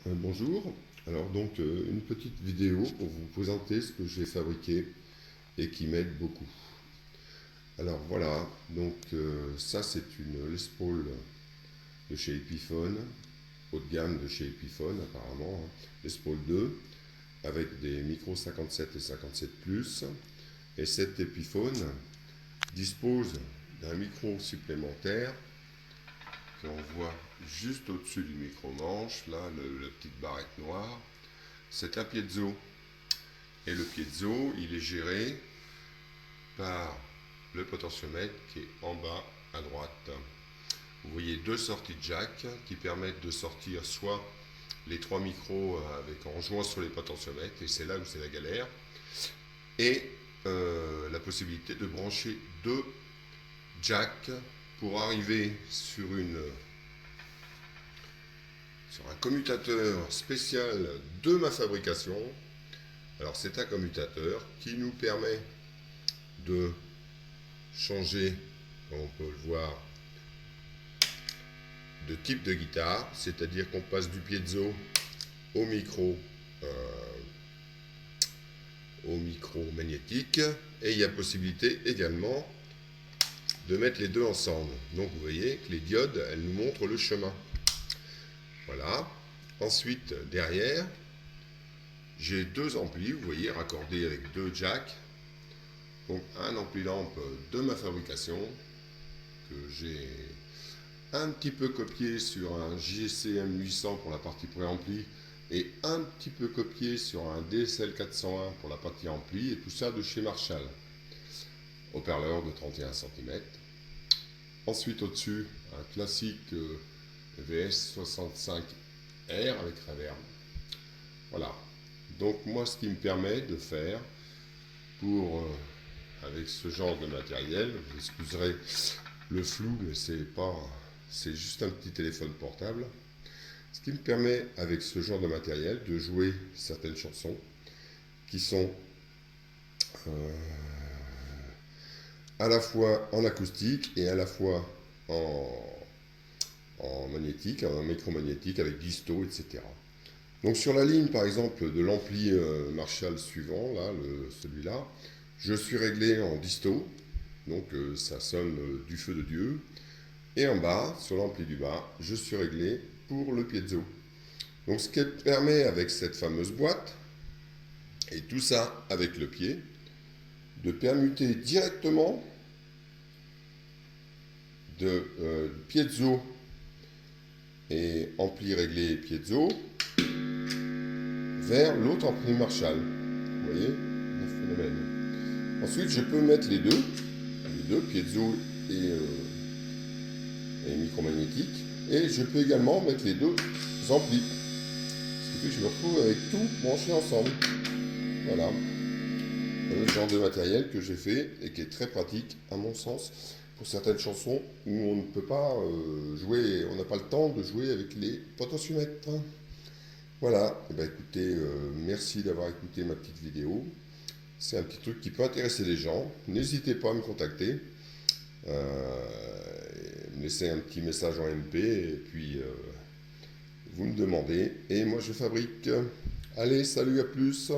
Bonjour, alors donc une petite vidéo pour vous présenter ce que j'ai fabriqué et qui m'aide beaucoup. Alors voilà, donc ça c'est une Les Paul de chez Epiphone, haut de gamme de chez Epiphone apparemment, hein. Les Paul 2 avec des micros 57 et 57 plus. Et cet Epiphone dispose d'un micro supplémentaire qu'on voit juste au-dessus du micro-manche, là, la petite barrette noire. C'est un piezo. Et le piezo, il est géré par le potentiomètre qui est en bas à droite. Vous voyez deux sorties jack qui permettent de sortir soit les trois micros en jouant sur les potentiomètres, et c'est là où c'est la galère, et la possibilité de brancher deux jacks pour arriver sur un commutateur spécial de ma fabrication. Alors c'est un commutateur qui nous permet de changer, comme on peut le voir, de type de guitare, c'est-à-dire qu'on passe du piezo au micro magnétique, et il y a possibilité également de mettre les deux ensemble. Donc vous voyez que les diodes, elles nous montrent le chemin. Voilà. Ensuite, derrière, j'ai deux amplis, vous voyez, raccordés avec deux jacks. Donc un ampli lampe de ma fabrication, que j'ai un petit peu copié sur un JCM 800 pour la partie préampli, et un petit peu copié sur un DSL 401 pour la partie ampli, et tout ça de chez Marshall. Haut-parleur de 31 cm. Ensuite au-dessus, un classique VS65R avec reverb. Voilà. Donc moi, ce qui me permet de faire pour avec ce genre de matériel, vous excuserez le flou, mais c'est juste un petit téléphone portable. Ce qui me permet avec ce genre de matériel de jouer certaines chansons qui sont à la fois en acoustique et à la fois en magnétique, en micromagnétique avec disto, etc. Donc sur la ligne par exemple de l'ampli Marshall suivant, là, celui-là, je suis réglé en disto, donc ça sonne du feu de Dieu. Et en bas, sur l'ampli du bas, je suis réglé pour le piezo. Donc ce qui permet avec cette fameuse boîte, et tout ça avec le pied, de permuter directement de piezo et ampli réglé piezo vers l'autre ampli Marshall. Vous voyez le phénomène. Ensuite, je peux mettre les deux piezo et micromagnétique, et je peux également mettre les deux amplis. Ce qui fait que je me retrouve avec tout branché ensemble. Voilà. Voilà le genre de matériel que j'ai fait et qui est très pratique à mon sens pour certaines chansons où on ne peut pas jouer, on n'a pas le temps de jouer avec les potentiomètres. Voilà, et ben écoutez, merci d'avoir écouté ma petite vidéo. C'est un petit truc qui peut intéresser les gens. N'hésitez pas à me contacter. Me laisser un petit message en MP et puis vous me demandez et moi je fabrique. Allez, salut, à plus.